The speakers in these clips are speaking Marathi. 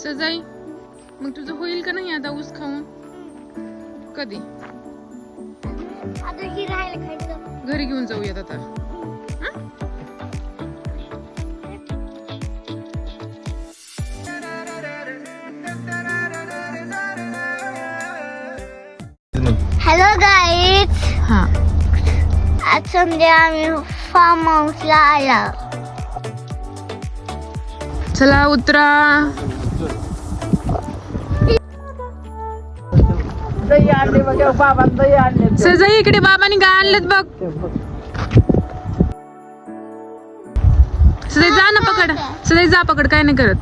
सजाई मग तुझं होईल का नाही आता ऊस खाऊन? कधी? आता ही राहायला खायचं. घरी घेऊन जाऊयात आता. हॅलो गाईज, हा आज संध्या आम्ही फार्म हाऊसला आलो. चला उतरा. दही आणले बघ बाबा, दही आणले. सजाई इकडे बाबांनी काय आणलेत बघ. सजाई जा ना पकड. सजाई जा पकड. काय नाही करत.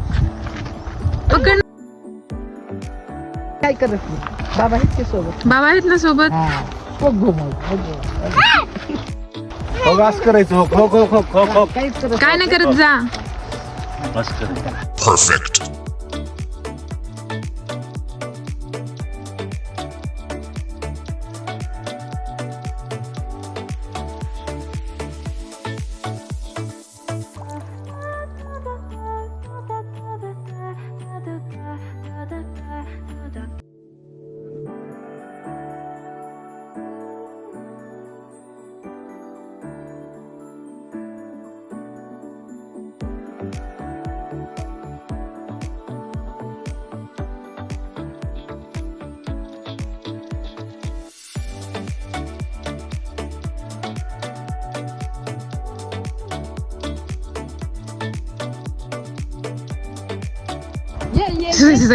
पकड. काय करत नाही बाबा आहेत की सोबत. बाबा आहेत ना सोबत. हो बस करायचं. हो हो हो हो हो हो. काहीच करत काय नाही करत. जा. बस कर. Perfect.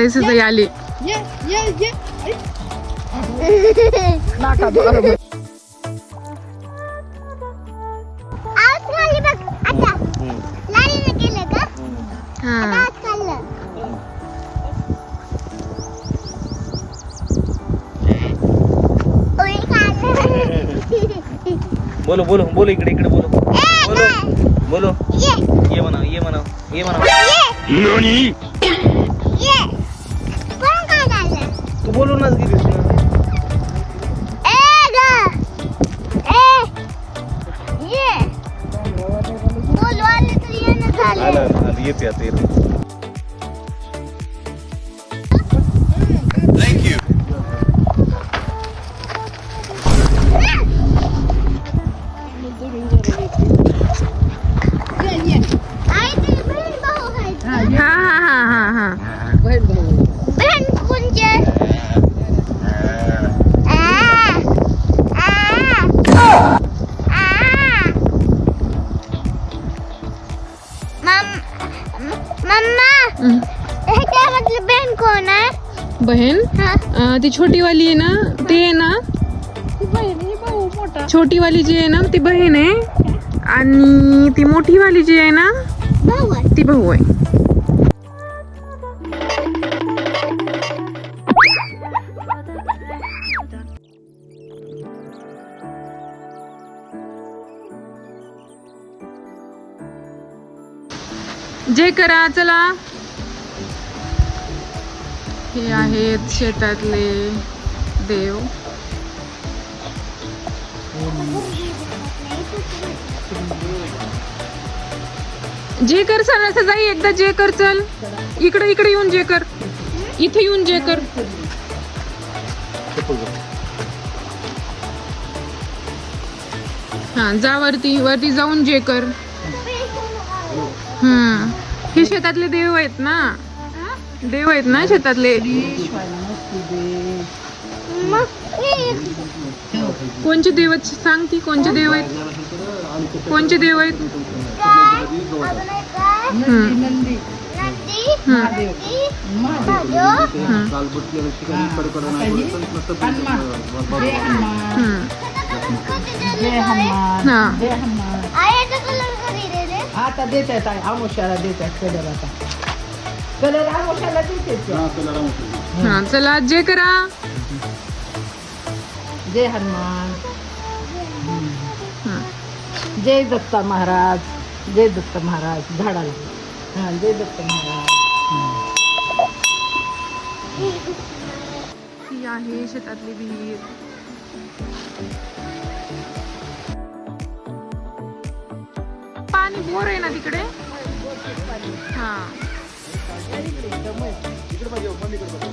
सजाई आली. नाका बरोबर. आज खाली बघ. आता लालीने केलं का? हा आज खाल्लं. ओय खाल्लं. बोलो बोलो बोलो इकडे इकडे बोलो बोलो बोलो. ये ये म्हणा ये म्हणा ये म्हणा. ये ये. कोण काय झालं? तू बोलूनच गेलीस ना. ए ग ए ये. बोलू आले तर येणं झालं. आलं येते आता येते. आई तुझी बहीण भाऊ आहेत. हा हा हा हा हा. बहीण भाऊ. बहीण कोणचे? मम्मा हम्म. ह्याच्यामधली बहीण कोण आहे? बहीण हा. ती छोटी वाली आहे ना. ती आहे ना ती बहीण ही भाऊ मोठा. छोटी वाली जी आहे ना ती बहीण आहे. आणि ती मोठी वाली जी आहे ना भाऊ आहे. ती भाऊ आहे. जे करा. चला. हे आहेत शेतातले देव. जे कर सजाई एकदा जे कर. चल इकडे इकडे येऊन जे कर. इथे येऊन जे कर. हा जा वरती. वरती जाऊन जे कर. हे शेतातले देव आहेत ना. देव आहेत ना शेतातले. कोणचे देव आहेत सांग. ती कोणचे देव आहेत? कोणचे देव आहेत? नंदी. आता देत आहेत आमोशाला देत आहेत कलर. आता कलर आमोशाला देत. हा चला जे करा. जय हनुमान. जय दत्ता महाराज. जय दत्त महाराज. झाडाला. हा जय दत्त महाराज. ही आहे शेतातली विहीर. पाणी बोर आहे ना तिकडे. हा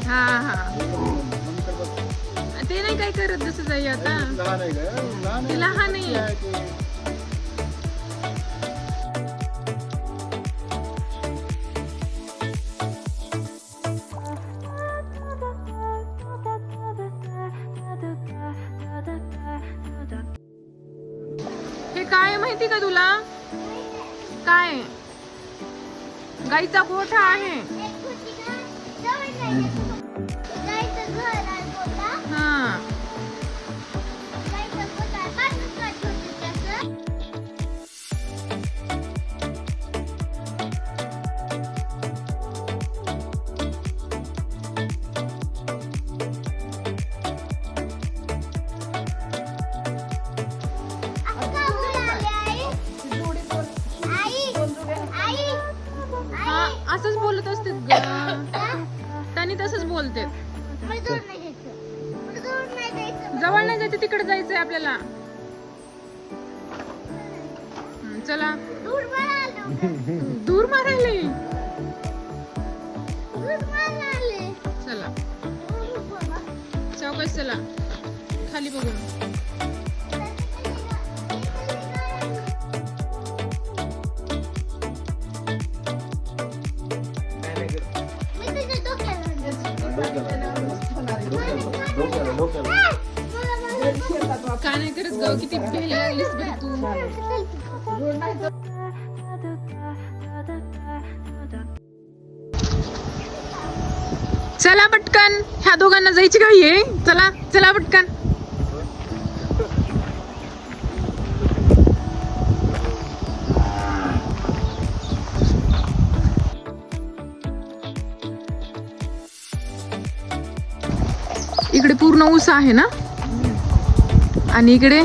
हा हा ते नाही काय करत जसं जाई आता ते लहान आहे. हे काय आहे माहिती का तुला? काय आहे? गाईचा गोठा आहे. हा हा असंच बोलत असते त्यांनी तसंच बोलते. जवळ नाही जायचं तिकडे जायचंय आपल्याला. चला दूर मारायले चला चौकस चला खाली बघून. काय नाही करत ग किती भेल लागलीस बरं तू. चला पटकन ह्या दोघांना जायची घाई आहे. चला चला पटकन. इकडे पूर्ण ऊस आहे ना आणि इकडे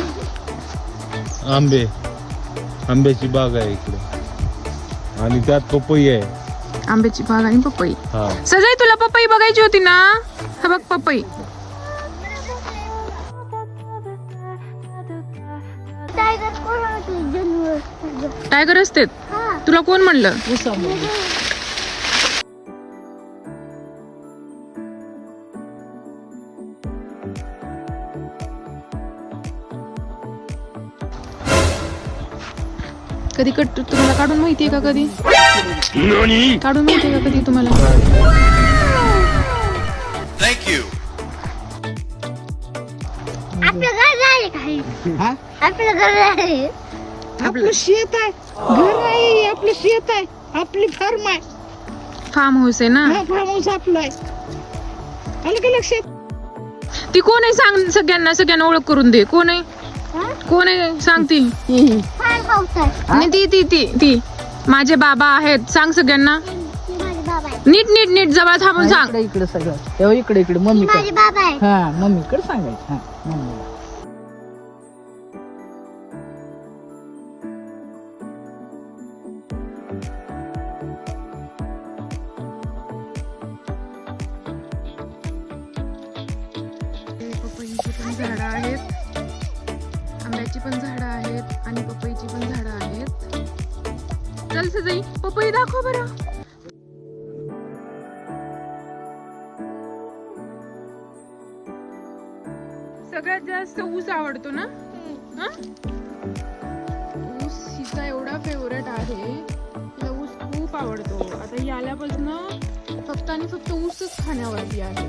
आंब्याची बाग आहे इकडे आणि त्यात पपई आहे. आंब्याची बाग आणि पपई. हा सजाई तुला पपई बघायची होती ना. हा बघ पपई. टायगर असते तुला कोण म्हणलं? कधी तुम्हाला काढून माहितीये का? कधी काढून माहितीये का कधी तुम्हाला? थँक्यू. आपलं घर झाले काही आपलं घर झाले. आपलं शेत आहे, घर आहे, आपलं शेत आहे, आपली फार्म आहे. फार्म हाऊस आहे ना. फार्म हाऊस आपलं आहे. आलं का लक्षात? ती कोण आहे सांग सगळ्यांना ओळख करून दे. कोण आहे? कोण आहे सांग ती. फार्म हाऊस आहे. आणि ती ती ती ती माझे बाबा आहेत सांग सगळ्यांना. ती माझे बाबा आहे. नीट जवळ थांबून सांग. इकडे सगळं इकडे मम्मी माझे बाबा आहे. हा मम्मीकडे सांगायचं. हा मम्मीला. पपईची पण झाडं आहेत, आंब्याची पण झाडं आहेत आणि पपईची पण झाडं आहेत. चल सजाई पपई दाखव बरं. सगळ्यात जास्त ऊस आवडतो ना? हा? ऊस हिचा एवढा फेवरेट आहे, तिला ऊस खूप आवडतो. आता ही आल्यापासून फक्त आणि फक्त ऊसच खाण्यावरती आहे.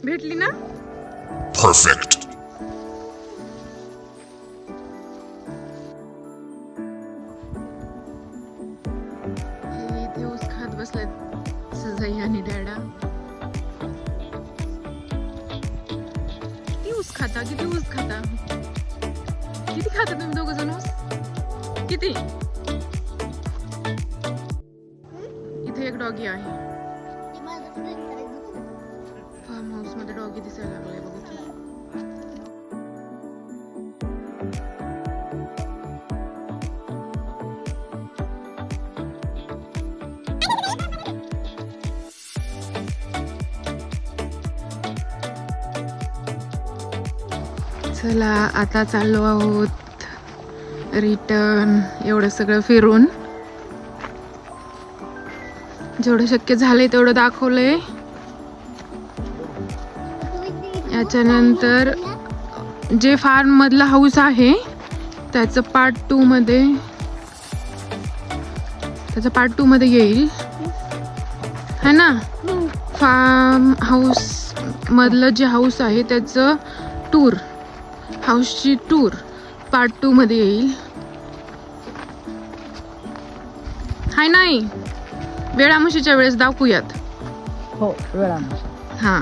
भेटली ना? Perfect. इथे ऊस खात बसलेत सजाई आणि डॅडा. किती ऊस खाता? किती खाता तुम्ही दोघ जण ऊस? किती? इथे एक डॉगी आहे. ती माझं friend आहे. फार्म हाऊस मध्ये डॉगी दिसायला लागलाय बघितलं. चला आता चाललो आहोत रिटर्न एवढं सगळं फिरून जेवढं शक्य झालंय तेवढं दाखवलंय. याच्यानंतर जे फार्म मधला हाऊस आहे त्याचं पार्ट 2 मध्ये येईल है ना. फार्म हाऊस मधलं जे हाऊस आहे त्याचं हाऊसची टूर पार्ट 2 मध्ये येईल. हाय नाही वेळामुशीच्या वेळेस दाखवूयात. हो वेळा हां